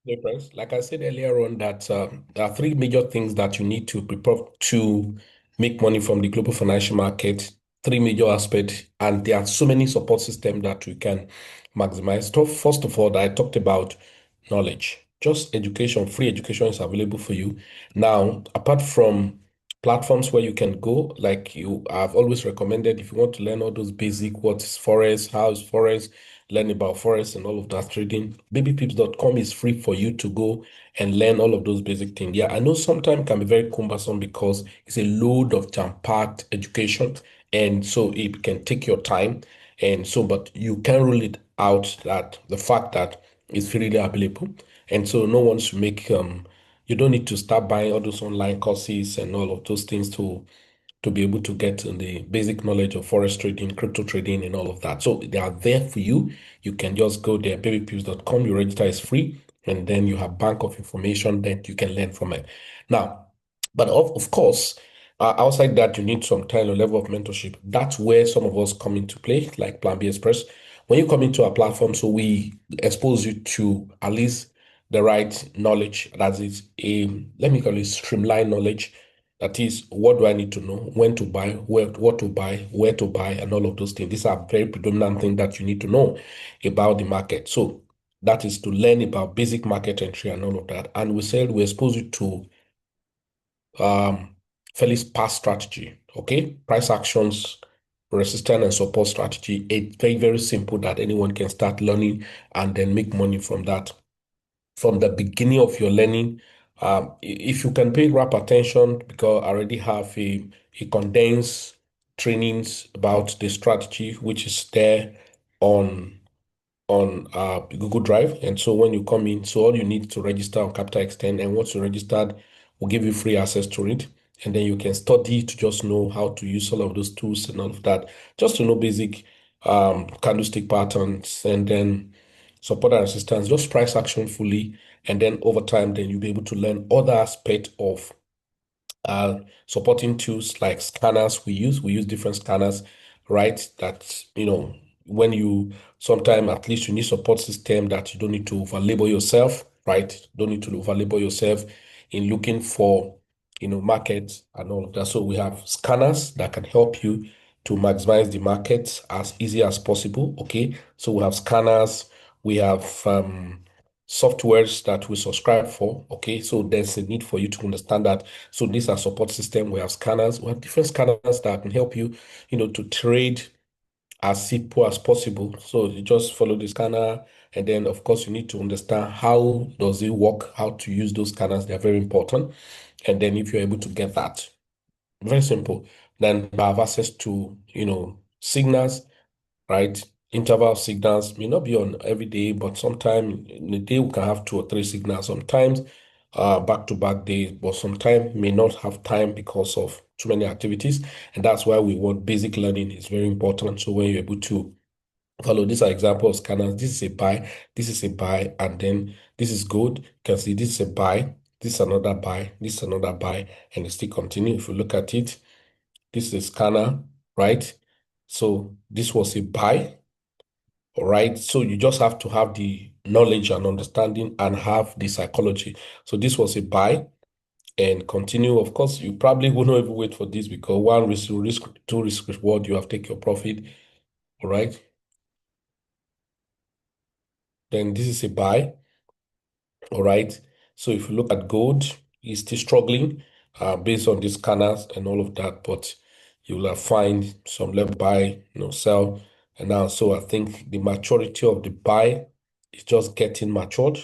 Difference. Like I said earlier on, that there are three major things that you need to prepare to make money from the global financial market. Three major aspects, and there are so many support systems that you can maximize. So first of all, I talked about knowledge. Just education, free education is available for you. Now, apart from platforms where you can go, like you have always recommended, if you want to learn all those basic, what is forex, how is forex, learn about forex and all of that trading. Babypips.com is free for you to go and learn all of those basic things. Yeah, I know sometimes can be very cumbersome because it's a load of jam-packed education, and so it can take your time. And so, but you can rule it out that the fact that it's freely available. And so no one should make you don't need to start buying all those online courses and all of those things to be able to get the basic knowledge of forex trading, crypto trading, and all of that. So they are there for you. You can just go there, babypips.com. You register is free, and then you have bank of information that you can learn from it. Now, but of course, outside that, you need some kind of level of mentorship. That's where some of us come into play, like Plan B Express. When you come into our platform, so we expose you to at least the right knowledge. That is a, let me call it streamlined knowledge. That is, what do I need to know? When to buy, what to buy, where to buy, and all of those things. These are very predominant things that you need to know about the market. So that is to learn about basic market entry and all of that. And we said we expose you to fairly sparse strategy. Okay, price actions, resistance and support strategy. It's very, very simple that anyone can start learning and then make money from that from the beginning of your learning. If you can pay rap attention, because I already have a condensed trainings about the strategy, which is there on Google Drive. And so when you come in, so all you need to register on Capital Extend, and once you're registered, we'll give you free access to it. And then you can study to just know how to use all of those tools and all of that, just to know basic candlestick patterns, and then support and resistance, just price action fully. And then over time, then you'll be able to learn other aspects of supporting tools like scanners. We use different scanners, right? That, when you sometime at least you need support system that you don't need to over label yourself, right? Don't need to over label yourself in looking for, markets and all of that. So we have scanners that can help you to maximize the market as easy as possible. Okay. So we have scanners, we have softwares that we subscribe for. Okay. So there's a need for you to understand that. So these are support system. We have scanners. We have different scanners that can help you, to trade as simple as possible. So you just follow the scanner, and then of course you need to understand how does it work, how to use those scanners. They're very important. And then if you're able to get that, very simple, then you have access to, signals, right? Interval signals may not be on every day, but sometime in a day we can have two or three signals. Sometimes back to back days, but sometimes may not have time because of too many activities. And that's why we want basic learning is very important. So when you're able to follow, these are examples of scanners. This is a buy, this is a buy, and then this is good. You can see this is a buy, this is another buy, this is another buy, and it still continue. If you look at it, this is a scanner, right? So this was a buy. All right. So you just have to have the knowledge and understanding and have the psychology. So this was a buy and continue. Of course, you probably will not even wait for this because one risk, two risk reward, you have take your profit. All right. Then this is a buy. All right. So if you look at gold, it's still struggling based on these scanners and all of that, but you will find some level buy, sell. And now, so I think the maturity of the buy is just getting matured.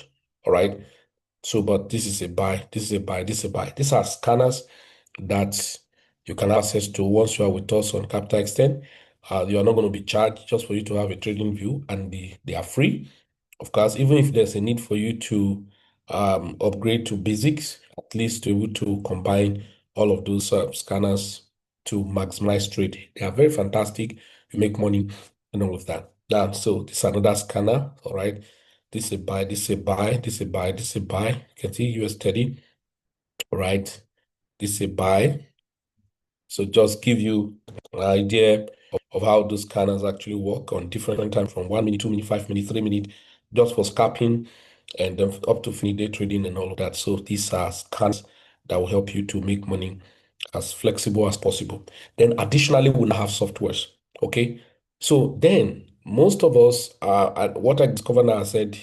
All right. So, but this is a buy, this is a buy, this is a buy. These are scanners that you can access to once you are with us on Capital Extend. You are not going to be charged just for you to have a trading view, and they are free. Of course, even if there's a need for you to upgrade to basics, at least to be able to combine all of those scanners to maximize trade. They are very fantastic. You make money and all of that. Now, so this is another scanner. All right. This is a buy, this is a buy, this is a buy, this is a buy. You can see US 30. All right. This is a buy. So just give you an idea of how those scanners actually work on different time from 1 minute, 2 minute, 5 minute, 3 minute, just for scalping. and then up to day trading and all of that. So these are scans that will help you to make money as flexible as possible. Then additionally, we now have softwares. Okay. So then most of us are, what I discovered now, I said,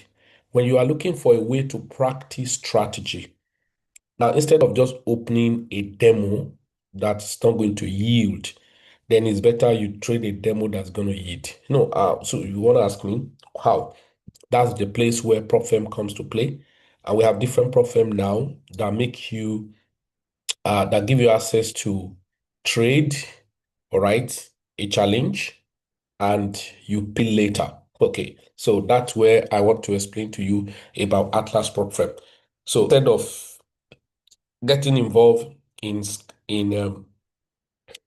when you are looking for a way to practice strategy, now instead of just opening a demo that's not going to yield, then it's better you trade a demo that's going to yield. No, so you want to ask me how? That's the place where prop firm comes to play. And we have different prop firm now that make you that give you access to trade, all right, a challenge, and you pay later. Okay, so that's where I want to explain to you about Atlas prop firm. So instead of getting involved in um,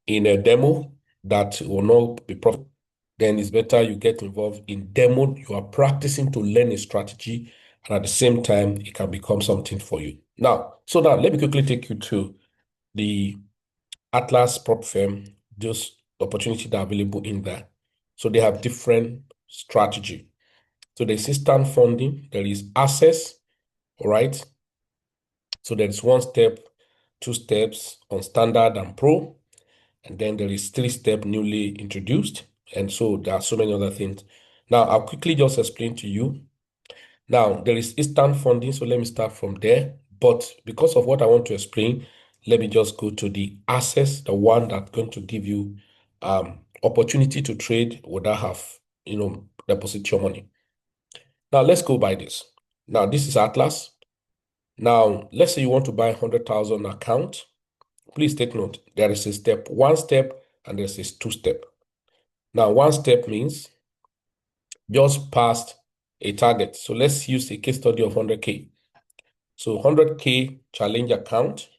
in a demo that will not be profitable, then it's better you get involved in demo. You are practicing to learn a strategy, and at the same time, it can become something for you. Now, let me quickly take you to the Atlas prop firm, those opportunities that are available in there. So they have different strategy. So there's instant funding, there is access, all right? So there's one step, two steps on standard and pro. And then there is three-step newly introduced. And so there are so many other things. Now, I'll quickly just explain to you. Now, there is instant funding. So let me start from there. But because of what I want to explain, let me just go to the access, the one that's going to give you opportunity to trade without have, deposit your money. Now, let's go by this. Now, this is Atlas. Now, let's say you want to buy 100,000 account. Please take note, there is a step, one step, and there's a two step. Now, one step means just passed a target. So let's use a case study of 100K. So 100K challenge account.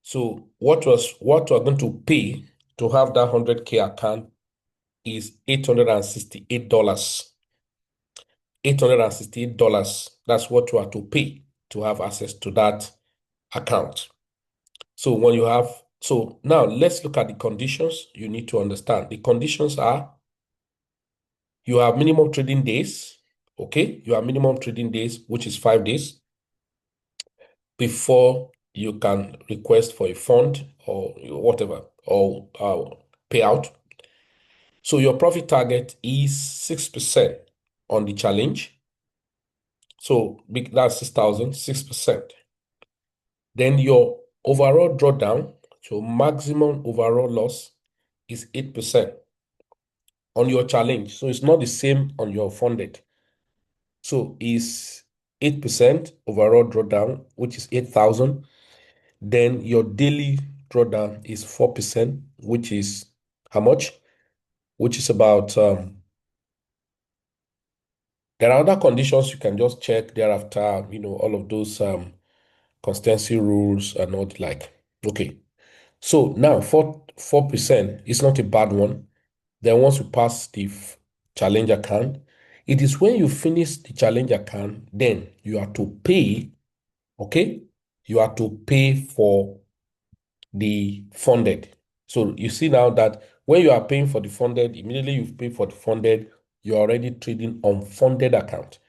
So what we're going to pay to have that 100K account is $868. $868. That's what you are to pay to have access to that account. So now let's look at the conditions you need to understand. The conditions are you have minimum trading days, okay? You have minimum trading days, which is 5 days before you can request for a fund or whatever, or payout. So your profit target is 6% on the challenge. So that's 6,000, 6%. Then your overall drawdown, so maximum overall loss is 8% on your challenge. So it's not the same on your funded. So is 8% overall drawdown, which is 8,000. Then your daily drawdown is 4%, which is how much? Which is about, there are other conditions you can just check thereafter, all of those constancy rules and all the like. Okay. So now 4% is not a bad one. Then once you pass the challenge account, it is when you finish the challenge account, then you are to pay, okay? You are to pay for the funded. So you see now that when you are paying for the funded, immediately you've paid for the funded, you're already trading on funded account.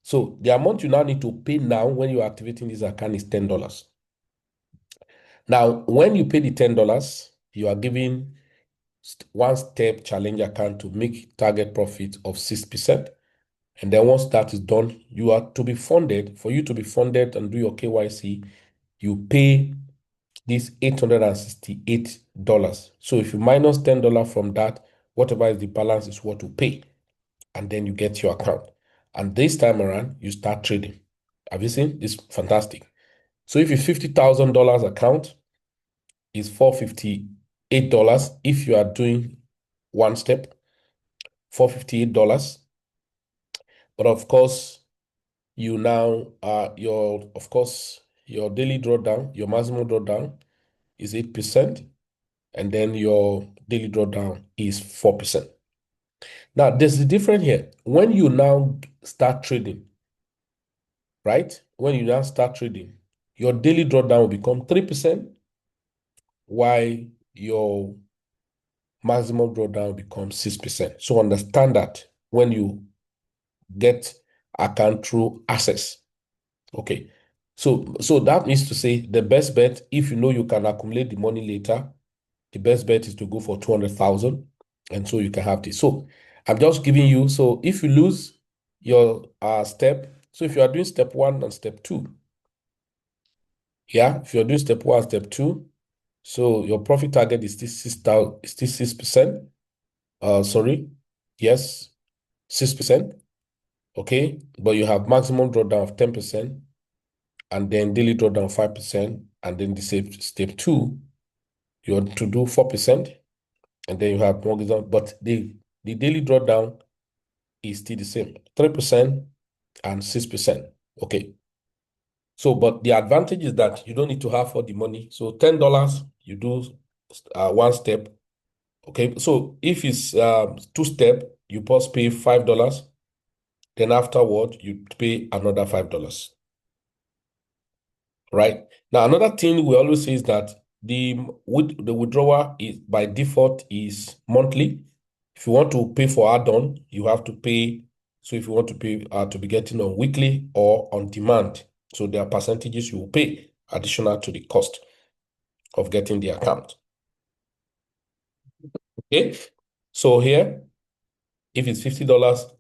So the amount you now need to pay now when you're activating this account is $10. Now, when you pay the $10, you are giving one step challenge account to make target profit of 6%. And then once that is done, you are to be funded. For you to be funded and do your KYC, you pay this $868. So if you minus $10 from that, whatever is the balance is what you pay. And then you get your account. And this time around, you start trading. Have you seen? It's fantastic. So if your $50,000 account is $458 if you are doing one step, $458. But of course, you now your daily drawdown, your maximum drawdown is 8%, and then your daily drawdown is 4%. Now, there's a difference here. When you now start trading, right? When you now start trading, your daily drawdown will become 3%, while your maximum drawdown becomes 6%. So understand that when you get account through access. Okay. So that means to say the best bet, if you know you can accumulate the money later, the best bet is to go for 200,000. And so you can have this. So I'm just giving you, so if you lose your step, so if you are doing step one and step two, yeah, if you're doing step one, step two, so your profit target is still 6,000, is still 6%. Sorry, yes, 6%. Okay, but you have maximum drawdown of 10%, and then daily drawdown 5%, and then the step two, you want to do 4%, and then you have mortgage down, but the daily drawdown is still the same, 3% and 6%. Okay. So, but the advantage is that you don't need to have all the money. So $10, you do one step. Okay. So if it's two step, you first pay $5. Then afterward, you pay another $5. Right? Now, another thing we always say is that the withdrawal is by default is monthly. If you want to pay for add-on, you have to pay. So if you want to pay to be getting on weekly or on demand, so there are percentages you will pay additional to the cost of getting the account. Okay. So here, if it's $50,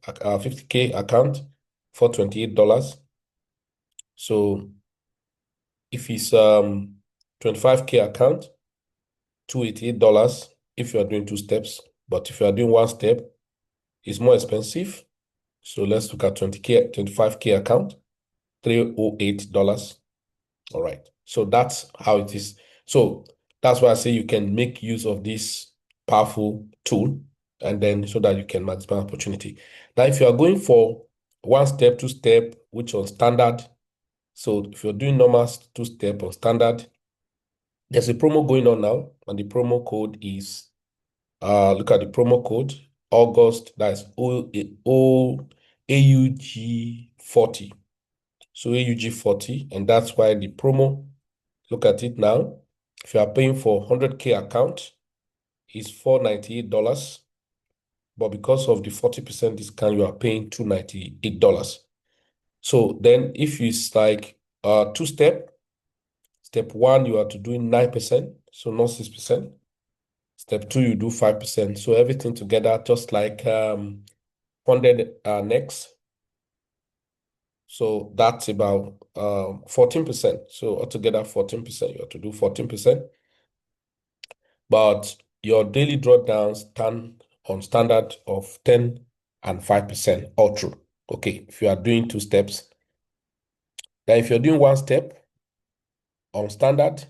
50K account for $28. So if it's 25K account, $288 if you are doing two steps. But if you are doing one step, it's more expensive. So let's look at 20K, 25K account, $308. All right. So that's how it is. So that's why I say you can make use of this powerful tool, and then so that you can maximize opportunity. Now, if you are going for one step, two step, which on standard, so if you're doing normal two step or standard, there's a promo going on now, and the promo code is look at the promo code August, that's AUG 40. So AUG 40, and that's why the promo, look at it now. If you are paying for 100K account, is $498. But because of the 40% discount, you are paying $298. So then if it's like two step, step one, you are to doing 9%, so not 6%. Step two, you do 5%. So everything together, just like funded next. So that's about 14%. So altogether 14%. You have to do 14%. But your daily drawdowns stand on standard of 10 and 5% all through. Okay, if you are doing two steps. Now, if you're doing one step on standard,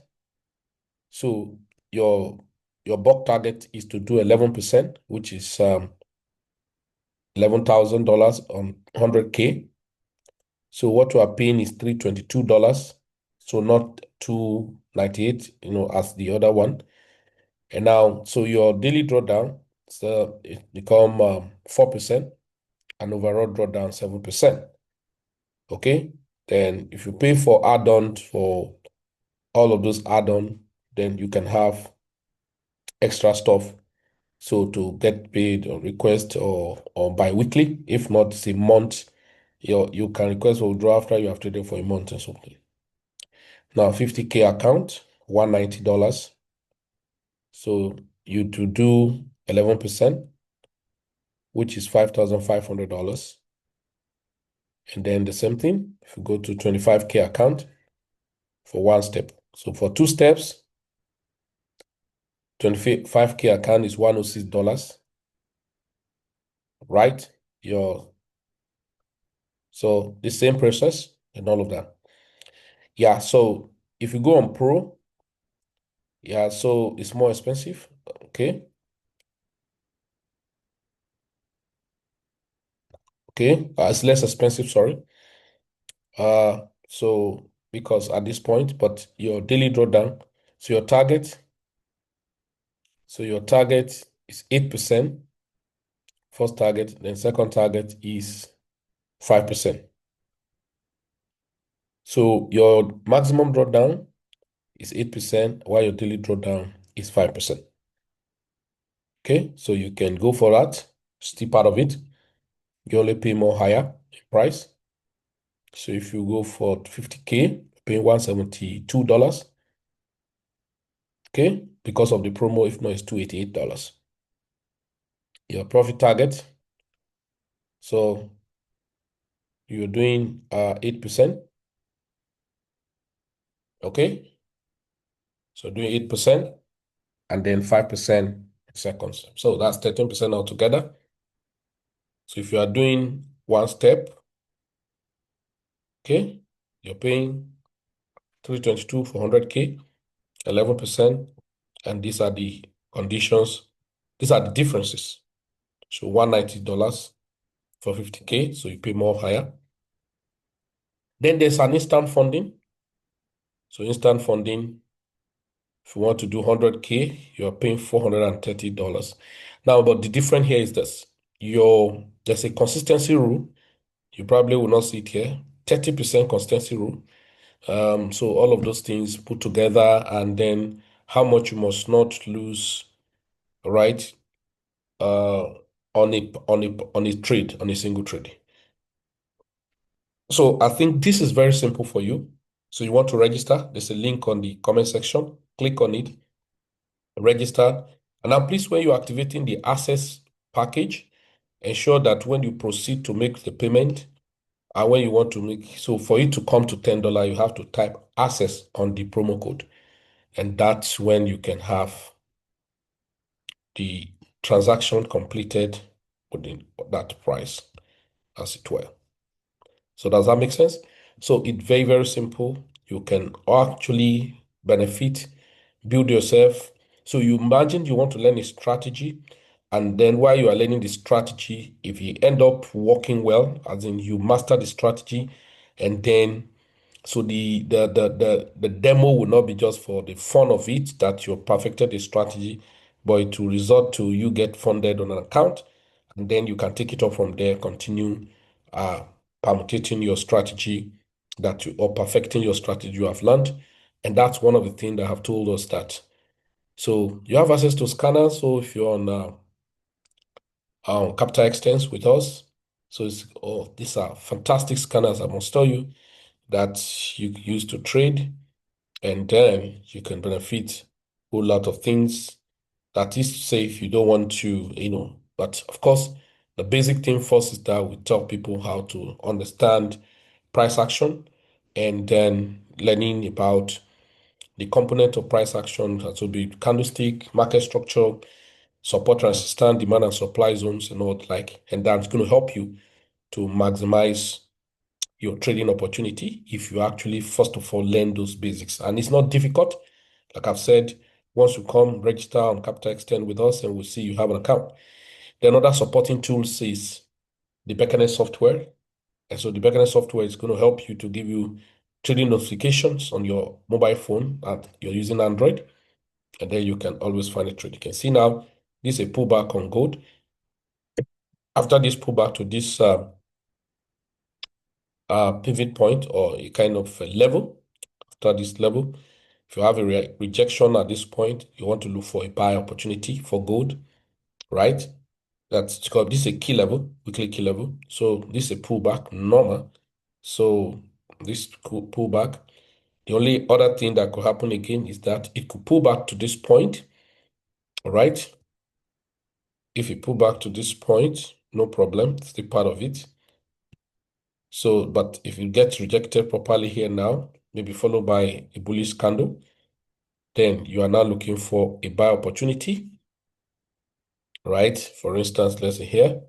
so your bulk target is to do 11%, which is $11,000 on 100K. So what you are paying is $322, so not $298, as the other one. And now, so your daily drawdown, so it become 4%, and overall drawdown 7%. Okay. Then if you pay for add-on for all of those add-on, then you can have extra stuff. So to get paid or request or bi-weekly, if not it's a month, you can request for withdrawal after you have traded for a month or something. Now 50K account, $190. So you to do 11%, which is $5,500. And then the same thing, if you go to 25K account for one step. So for two steps, 25K account is $106, right? So the same process and all of that. Yeah, so if you go on Pro, yeah, so it's more expensive. Okay. Okay. It's less expensive, sorry. So because at this point, but your daily drawdown, so your target is 8%, first target, then second target is 5%. So your maximum drawdown is 8%, while your daily drawdown is 5%. Okay, so you can go for that, still part of it. You only pay more higher in price. So if you go for 50K, paying $172, okay, because of the promo. If not, it's $288. Your profit target. So you're doing 8%, okay? So doing 8% and then 5% seconds. So that's 13% altogether. So if you are doing one step, okay, you're paying 322 for 100K, 11%, and these are the conditions. These are the differences. So $190 for 50K, so you pay more higher. Then there's an instant funding. So instant funding, if you want to do 100K, you're paying $430. Now, but the difference here is this. There's a consistency rule. You probably will not see it here. 30% consistency rule. So all of those things put together, and then how much you must not lose, right? On a trade, on a single trade. So I think this is very simple for you. So you want to register. There's a link on the comment section. Click on it, register. And now please, when you're activating the access package, ensure that when you proceed to make the payment, and when you want to make, so for it to come to $10, you have to type access on the promo code. And that's when you can have the transaction completed within that price, as it were. So does that make sense? So it's very, very simple. You can actually benefit, build yourself. So you imagine you want to learn a strategy, and then while you are learning the strategy, if you end up working well, as in you master the strategy, and then so the demo will not be just for the fun of it that you perfected the strategy, but it will result to you get funded on an account, and then you can take it up from there, continue uh permutating your strategy or perfecting your strategy you have learned. And that's one of the things that have told us that. So you have access to scanners. So if you're on Capital Extents with us, so these are fantastic scanners, I must tell you, that you use to trade, and then you can benefit a whole lot of things. That is to say, if you don't want to, but of course, the basic thing first is that we tell people how to understand price action, and then learning about the component of price action, that will be candlestick, market structure, support, resistance, demand and supply zones, and all like, and that's going to help you to maximize your trading opportunity if you actually, first of all, learn those basics. And it's not difficult. Like I've said, once you come register on Capital Extend with us and we'll see you have an account. Then other supporting tools is the Beckonet software. And so the Beckonet software is going to help you to give you trading notifications on your mobile phone that you're using Android. And then you can always find a trade. You can see now, this is a pullback on gold. After this pullback to this pivot point, or a kind of a level, after this level, if you have a rejection at this point, you want to look for a buy opportunity for gold, right? That's because this is a key level, weekly key level. So this is a pullback, normal. So this could pull back. The only other thing that could happen again is that it could pull back to this point, all right? If it pull back to this point, no problem, it's the part of it. So, but if it gets rejected properly here now, maybe followed by a bullish candle, then you are now looking for a buy opportunity, right? For instance, let's say here.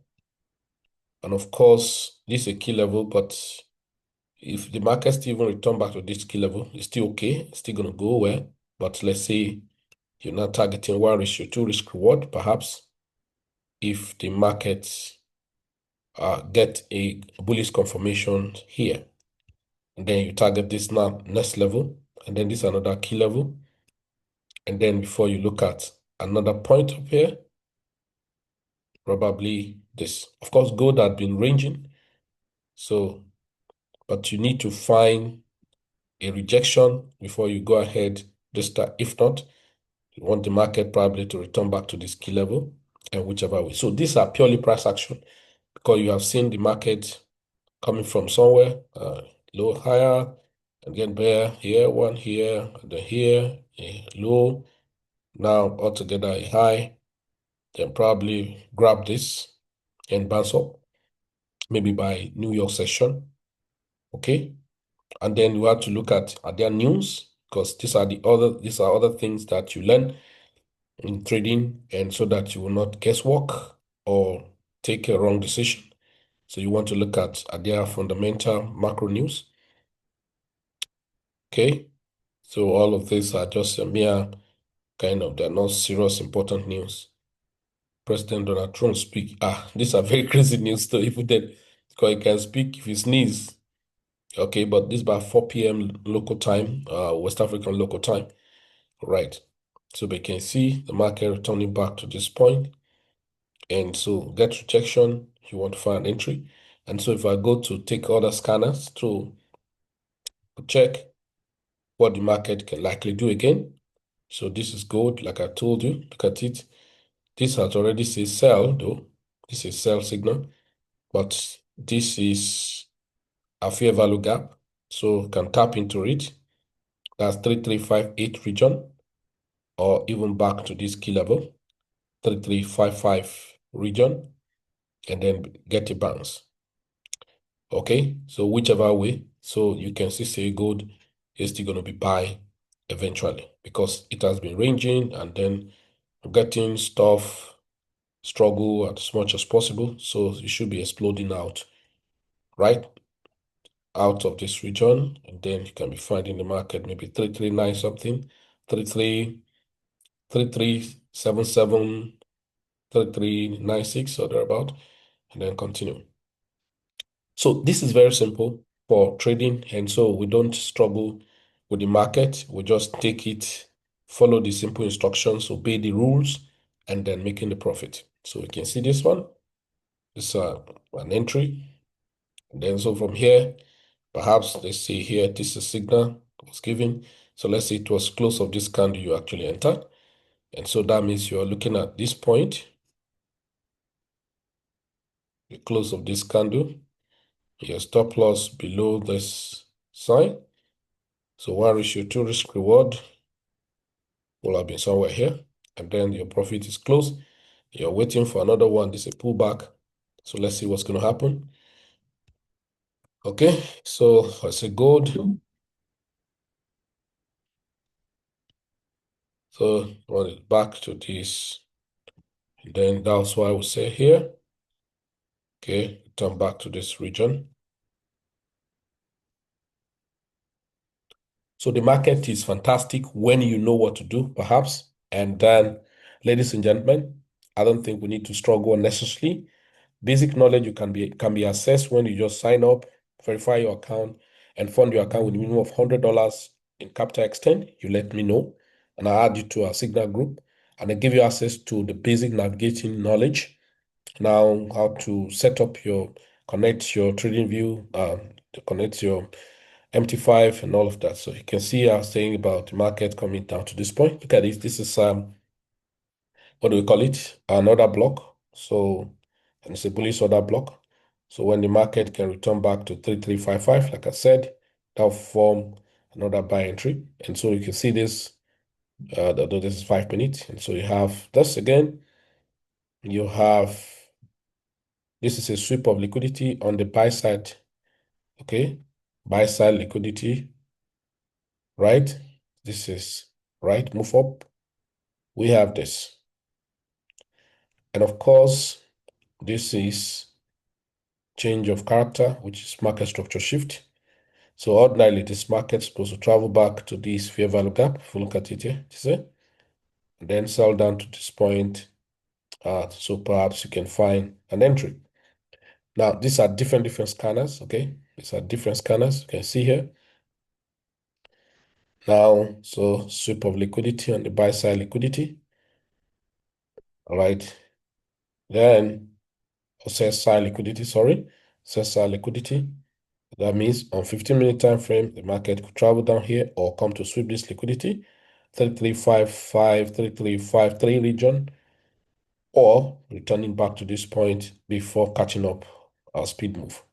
And of course, this is a key level, but if the market still even return back to this key level, it's still okay. It's still going to go well. But let's say you're not targeting 1:2 risk reward, perhaps, if the markets get a bullish confirmation here. And then you target this now, next level, and then this another key level. And then before you look at another point up here, probably this. Of course, gold had been ranging. So, but you need to find a rejection before you go ahead this start. If not, you want the market probably to return back to this key level and whichever way. So these are purely price action because you have seen the market coming from somewhere. low higher, again bear here, one here, and then here, a low. Now altogether a high, then probably grab this and bounce up, maybe by New York session. Okay. And then you have to look at their news, because these are other things that you learn in trading, and so that you will not guesswork or take a wrong decision. So you want to look at their fundamental macro news. Okay. So all of these are just a mere they're not serious important news. President Donald Trump speak. These are very crazy news though, even then, because he can speak if he sneeze. Okay, but this by 4 p.m. local time, West African local time. Right. So we can see the market returning back to this point. And so get rejection, you want to find entry. And so if I go to take other scanners to check what the market can likely do again. So this is gold, like I told you. Look at it. This has already said sell, though. This is sell signal, but this is a fair value gap. So can tap into it. That's 3358 region, or even back to this key level, 3355 region, and then get a bounce. Okay, so whichever way, so you can see say gold is still going to be buy eventually, because it has been ranging and then getting stuff struggle as much as possible. So it should be exploding out, right? Out of this region, and then you can be finding the market maybe 339 something, 33, 3377, 3396 or thereabout, and then continue. So this is very simple for trading, and so we don't struggle with the market. We just take it, follow the simple instructions, obey the rules, and then making the profit. So you can see this one. It's an entry. And then so from here, perhaps let's see here, this is signal was given. So let's say it was close of this candle you actually entered. And so that means you are looking at this point, the close of this candle, your stop loss below this sign. So 1:2 risk reward will have been somewhere here. And then your profit is close. You're waiting for another one. This is a pullback. So let's see what's going to happen. Okay, so I say gold. So run it back to this. And then that's why we say here. Okay, turn back to this region. So the market is fantastic when you know what to do, perhaps. And then, ladies and gentlemen, I don't think we need to struggle unnecessarily. Basic knowledge you can be assessed when you just sign up, verify your account, and fund your account with a minimum of $100 in capital extent. You let me know, and I'll add you to our Signal group, and I give you access to the basic navigating knowledge. Now, how to set up connect your trading view, to connect your MT5 and all of that. So you can see I was saying about the market coming down to this point. Look at this. This is what do we call it? Another block. So, and it's a bullish order block. So when the market can return back to 3355, like I said, that'll form another buy entry. And so you can see this, although this is 5 minutes. And so you have this again. You have this is a sweep of liquidity on the buy side. Okay, buy side liquidity, right? This is right, move up. We have this. And of course, this is change of character, which is market structure shift. So ordinarily, this market is supposed to travel back to this fair value gap. If you look at it here, see? And then sell down to this point. So perhaps you can find an entry. Now, these are different scanners, okay? These are different scanners. You can see here. Now, so sweep of liquidity on the buy side liquidity. All right. Then sell side liquidity, sorry. Sell side liquidity. That means on 15-minute time frame, the market could travel down here or come to sweep this liquidity, 3355, 3353 region, or returning back to this point before catching up our speed move.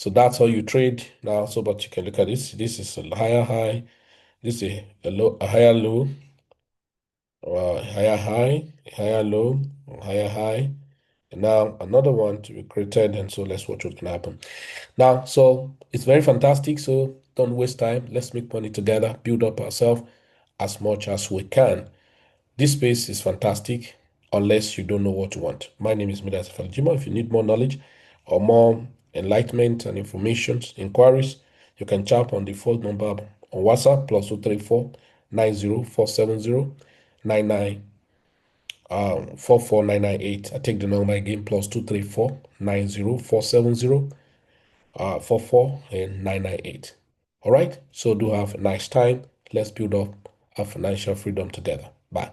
So that's how you trade now. So, but you can look at this. This is a higher high. This is a low, a higher low, higher high, higher low, higher high. And now another one to be created. And so let's watch what can happen. Now, so it's very fantastic. So don't waste time. Let's make money together, build up ourselves as much as we can. This space is fantastic unless you don't know what you want. My name is Midas Faljima. If you need more knowledge or more enlightenment and information, inquiries, you can chat on the phone number on WhatsApp plus 234 90470 44998. I take the number again plus 234 90470 44 and 998. All right. So do have a nice time. Let's build up our financial freedom together.